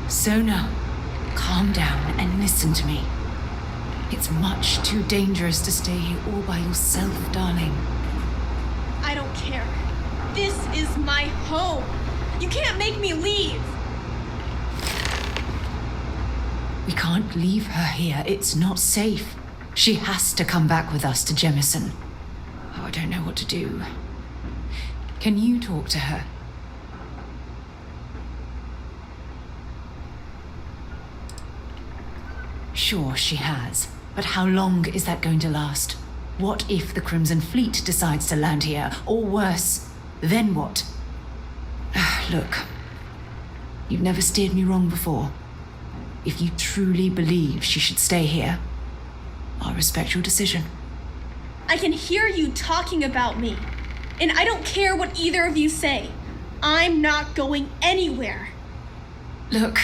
Sona, calm down and listen to me. It's much too dangerous to stay here all by yourself, darling. I don't care. This is my home. You can't make me leave. We can't leave her here. It's not safe. She has to come back with us to Jemison. Oh, I don't know what to do. Can you talk to her? Sure, she has. But how long is that going to last? What if the Crimson Fleet decides to land here? Or worse, then what? Look, you've never steered me wrong before. If you truly believe she should stay here, I'll respect your decision. I can hear you talking about me, and I don't care what either of you say. I'm not going anywhere. Look,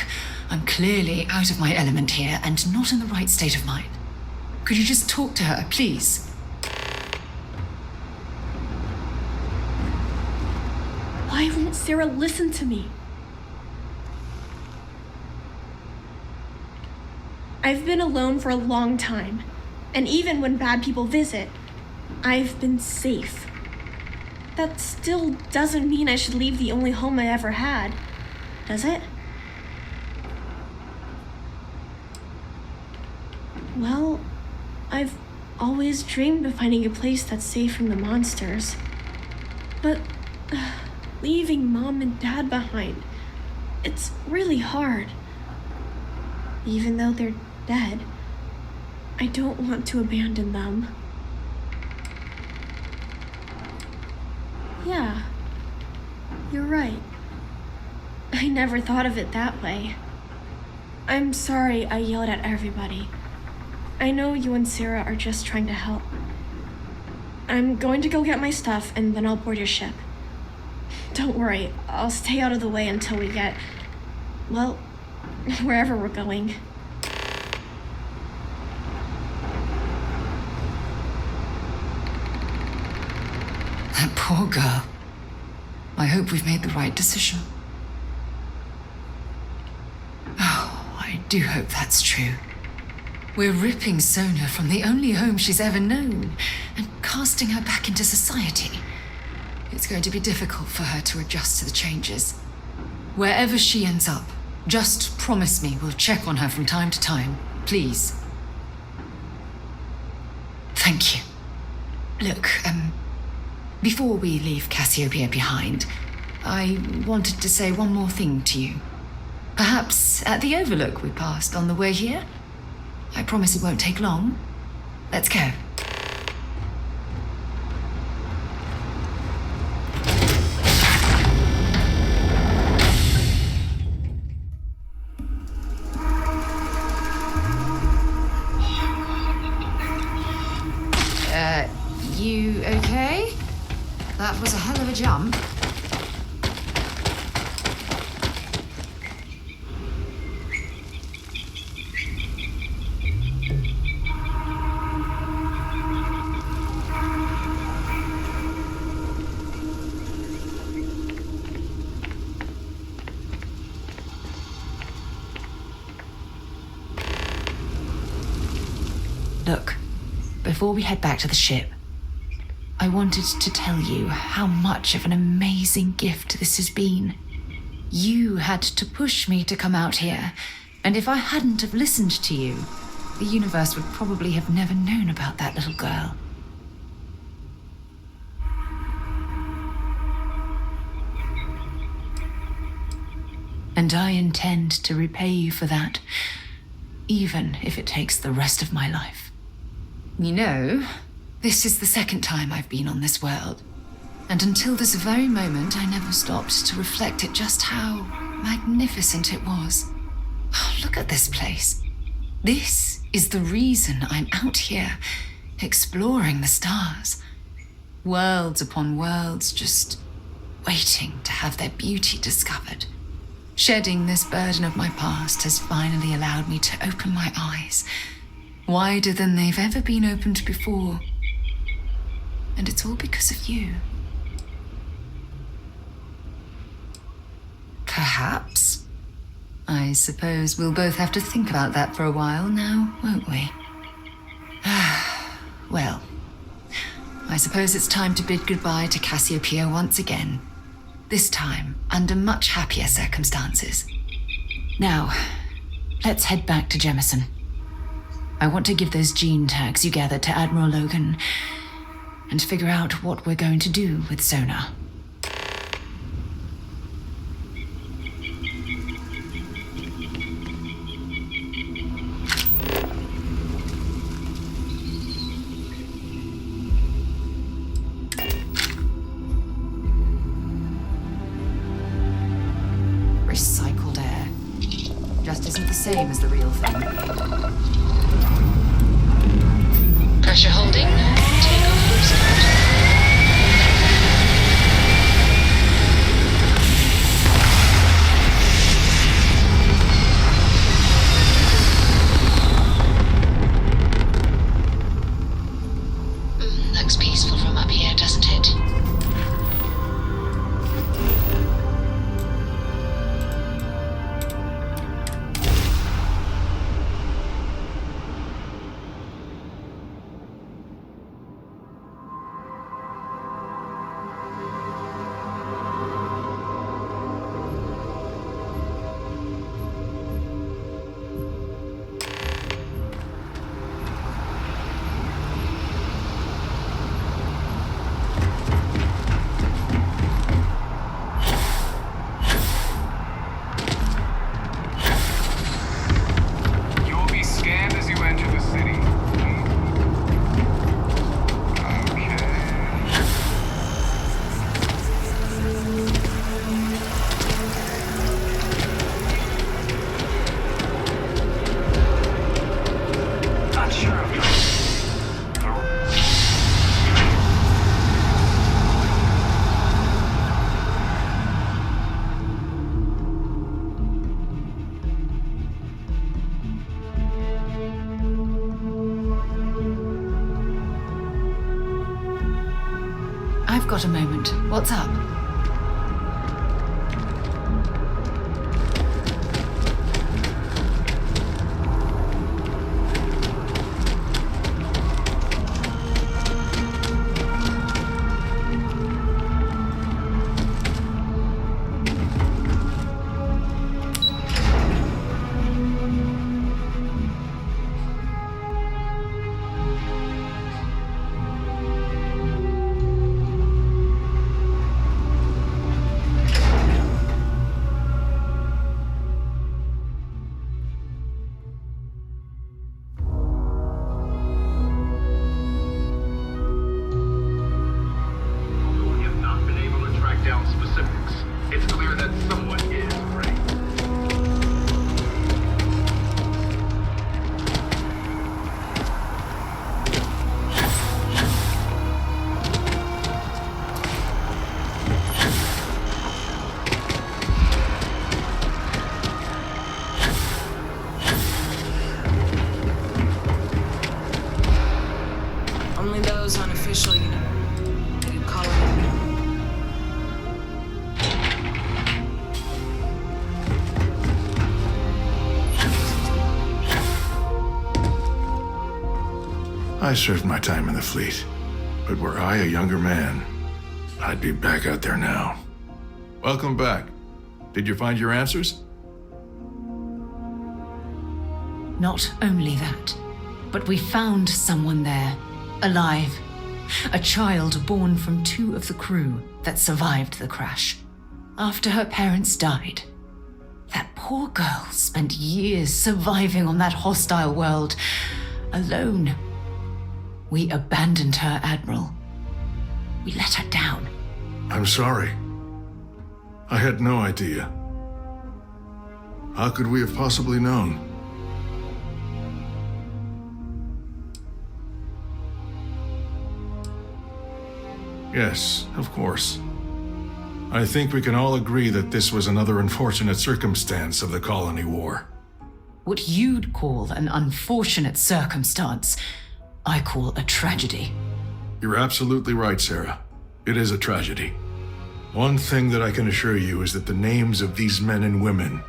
I'm clearly out of my element here and not in the right state of mind. Could you just talk to her, please? Why won't Sarah listen to me? I've been alone for a long time, and even when bad people visit, I've been safe. That still doesn't mean I should leave the only home I ever had, does it? Well, I've always dreamed of finding a place that's safe from the monsters. But leaving Mom and Dad behind, it's really hard. Even though they're dead, I don't want to abandon them. Yeah, you're right. I never thought of it that way. I'm sorry I yelled at everybody. I know you and Sarah are just trying to help. I'm going to go get my stuff and then I'll board your ship. Don't worry, I'll stay out of the way until we get, well, wherever we're going. That poor girl. I hope we've made the right decision. Oh, I do hope that's true. We're ripping Sona from the only home she's ever known and casting her back into society. It's going to be difficult for her to adjust to the changes. Wherever she ends up, just promise me we'll check on her from time to time, please. Thank you. Look, before we leave Cassiopeia behind, I wanted to say one more thing to you. Perhaps at the overlook we passed on the way here? I promise it won't take long. Let's go. You okay? That was a hell of a jump. Look, before we head back to the ship, I wanted to tell you how much of an amazing gift this has been. You had to push me to come out here, and if I hadn't have listened to you, the universe would probably have never known about that little girl. And I intend to repay you for that, even if it takes the rest of my life. You know, this is the second time I've been on this world, and until this very moment I never stopped to reflect at just how magnificent it was. Oh, look at this place. This is the reason I'm out here, exploring the stars. Worlds upon worlds, just waiting to have their beauty discovered. Shedding this burden of my past has finally allowed me to open my eyes, wider than they've ever been opened before. And it's all because of you. Perhaps I suppose we'll both have to think about that for a while now, won't we? Well, I suppose it's time to bid goodbye to Cassiopeia once again. This time, under much happier circumstances. Now, let's head back to Jemison. I want to give those gene tags you gathered to Admiral Logan and figure out what we're going to do with Sona. Recycled air. Just isn't the same as the real thing. Pressure holding. Take off full start. Looks peaceful from up here, doesn't it? I've got a moment. What's up? Only those on official, you call it. I served my time in the fleet, but were I a younger man, I'd be back out there now. Welcome back. Did you find your answers? Not only that, but we found someone there, alive. A child born from 2 of the crew that survived the crash. After her parents died. That poor girl spent years surviving on that hostile world, alone. We abandoned her, Admiral. We let her down. I'm sorry. I had no idea. How could we have possibly known? Yes, of course. I think we can all agree that this was another unfortunate circumstance of the colony war. What you'd call an unfortunate circumstance, I call a tragedy. You're absolutely right, Sarah. It is a tragedy. One thing that I can assure you is that the names of these men and women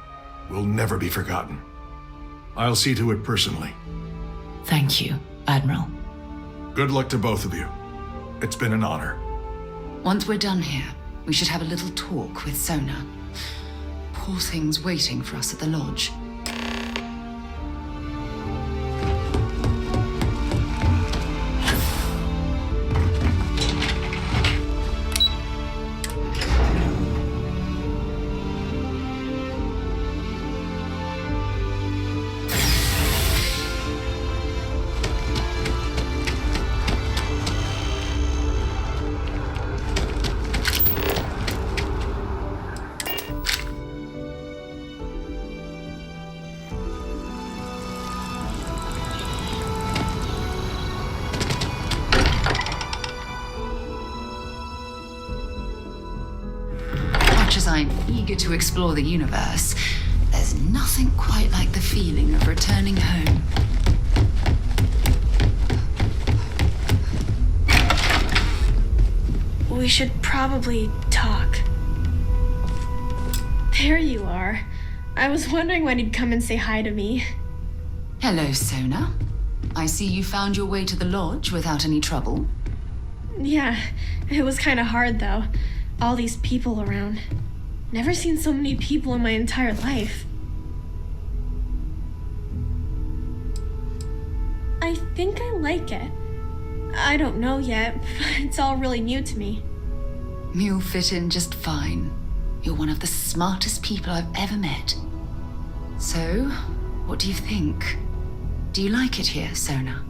will never be forgotten. I'll see to it personally. Thank you, Admiral. Good luck to both of you. It's been an honor. Once we're done here, we should have a little talk with Sona. Poor thing's waiting for us at the lodge. As I'm eager to explore the universe, there's nothing quite like the feeling of returning home. We should probably talk. There you are. I was wondering when you'd come and say hi to me. Hello, Sona. I see you found your way to the lodge without any trouble. Yeah, it was kind of hard though. All these people around. Never seen so many people in my entire life. I think I like it. I don't know yet. It's all really new to me. You'll fit in just fine. You're one of the smartest people I've ever met. So, what do you think? Do you like it here, Sona?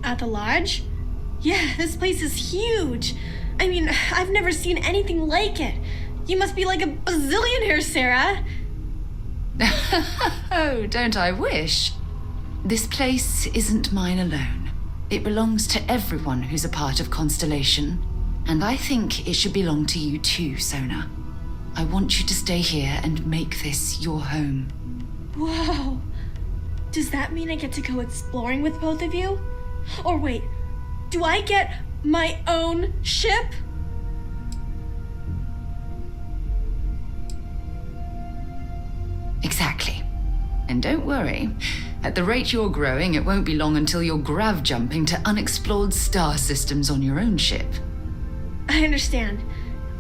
At the lodge? Yeah, this place is huge. I mean, I've never seen anything like it. You must be like a bazillionaire, Sarah. Oh, don't I wish? This place isn't mine alone. It belongs to everyone who's a part of Constellation. And I think it should belong to you too, Sona. I want you to stay here and make this your home. Whoa. Does that mean I get to go exploring with both of you? Or wait, do I get my own ship? Exactly. And don't worry, at the rate you're growing, it won't be long until you're grav jumping to unexplored star systems on your own ship. I understand.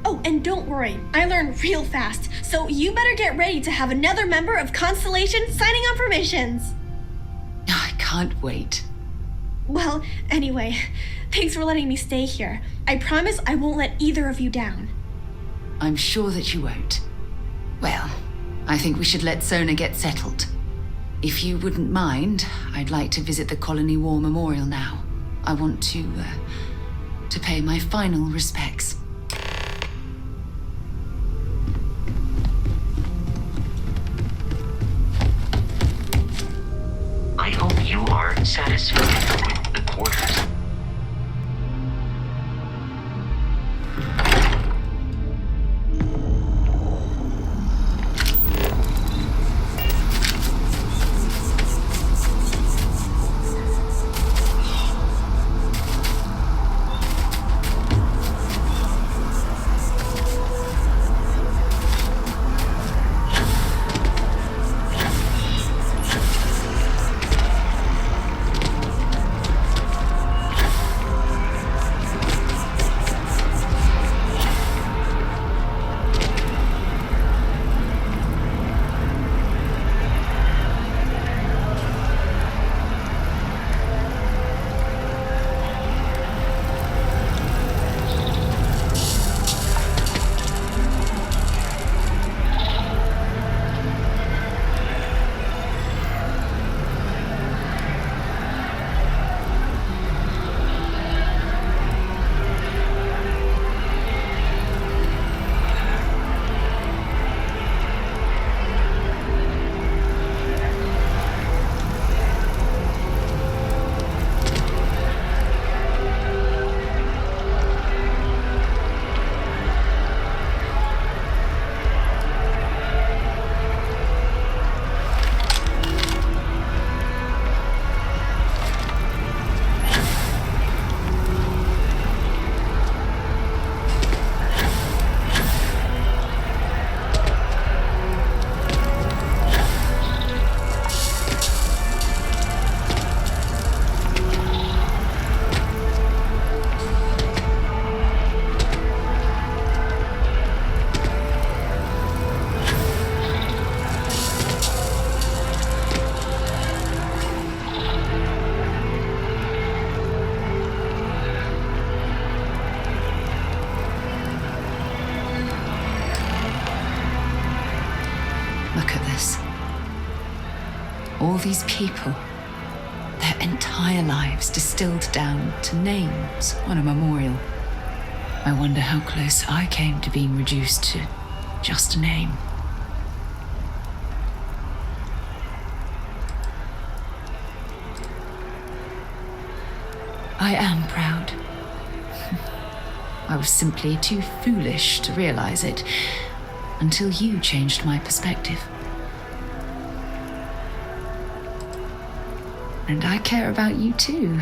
Oh, and don't worry, I learn real fast, so you better get ready to have another member of Constellation signing on for missions. I can't wait. Well, anyway, thanks for letting me stay here. I promise I won't let either of you down. I'm sure that you won't. Well, I think we should let Sona get settled. If you wouldn't mind, I'd like to visit the Colony War Memorial now. I want to pay my final respects. I hope you are satisfied with the quarters. All these people, their entire lives distilled down to names on a memorial. I wonder how close I came to being reduced to just a name. I am proud. I was simply too foolish to realize it until you changed my perspective. And I care about you too.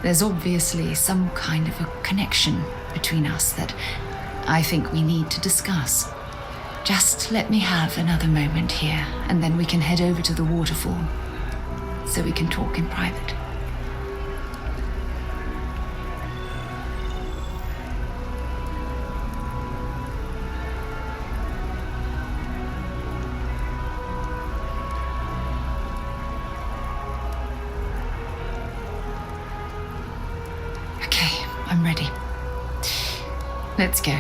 There's obviously some kind of a connection between us that I think we need to discuss. Just let me have another moment here, and then we can head over to the waterfall so we can talk in private. I'm ready. Let's go.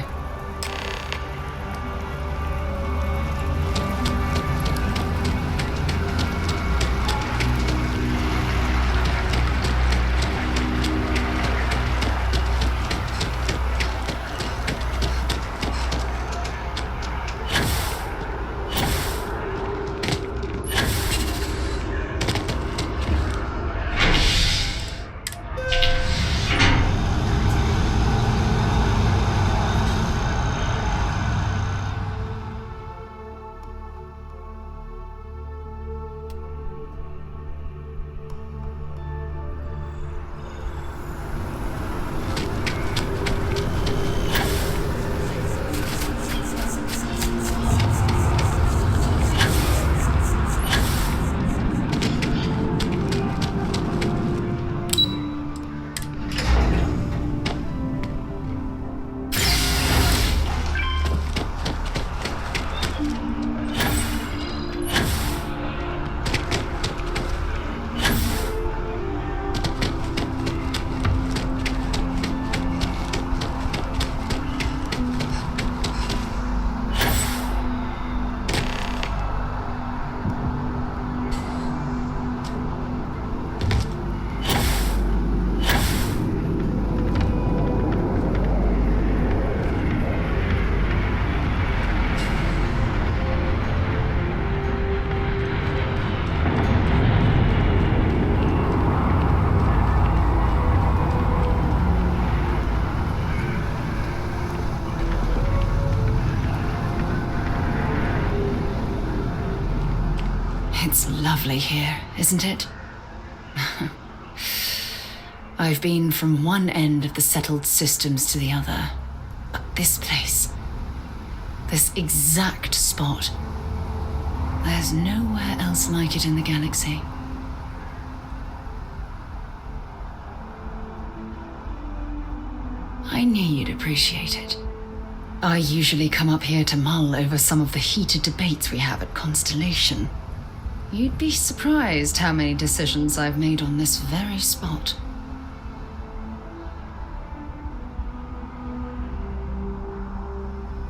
It's lovely here, isn't it? I've been from one end of the settled systems to the other, but this place, this exact spot, there's nowhere else like it in the galaxy. I knew you'd appreciate it. I usually come up here to mull over some of the heated debates we have at Constellation. You'd be surprised how many decisions I've made on this very spot.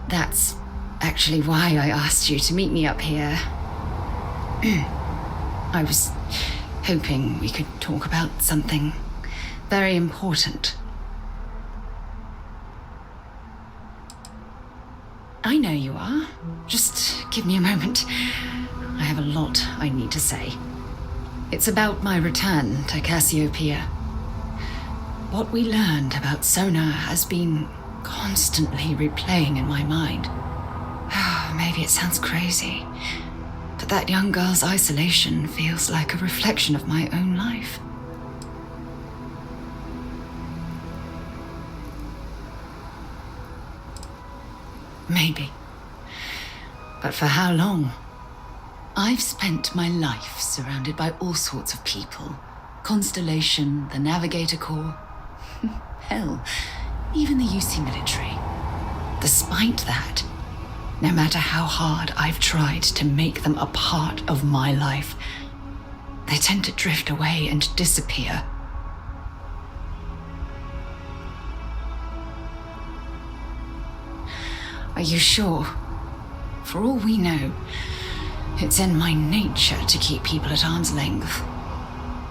That's actually why I asked you to meet me up here. I was hoping we could talk about something very important. I know you are. Just give me a moment. I have a lot I need to say. It's about my return to Cassiopeia. What we learned about Sona has been constantly replaying in my mind. Maybe it sounds crazy, but that young girl's isolation feels like a reflection of my own life. Maybe. But for how long? I've spent my life surrounded by all sorts of people. Constellation, the Navigator Corps. Hell, even the UC military. Despite that, no matter how hard I've tried to make them a part of my life, they tend to drift away and disappear. Are you sure? For all we know, It's in my nature to keep people at arm's length.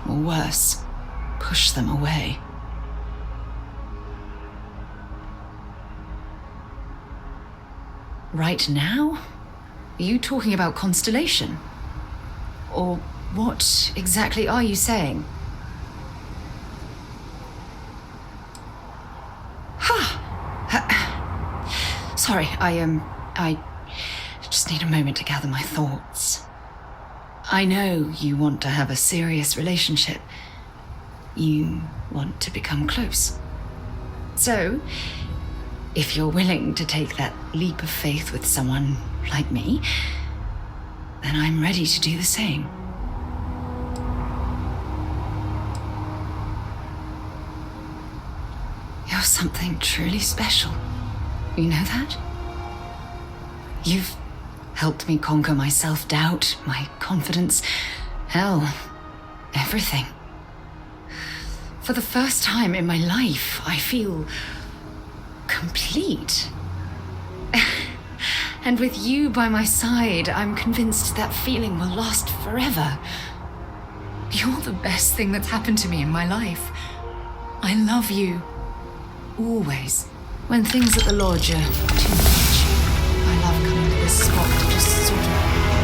Or worse, push them away. Right now? Are you talking about Constellation? Or what exactly are you saying? Sorry, I just need a moment to gather my thoughts. I know you want to have a serious relationship. You want to become close. So, if you're willing to take that leap of faith with someone like me, then I'm ready to do the same. You're something truly special. You know that? You've helped me conquer my self-doubt, my confidence, hell, everything. For the first time in my life, I feel complete. And with you by my side, I'm convinced that feeling will last forever. You're the best thing that's happened to me in my life. I love you. Always. When things at the lodge are too much, I love coming to this spot to just sort of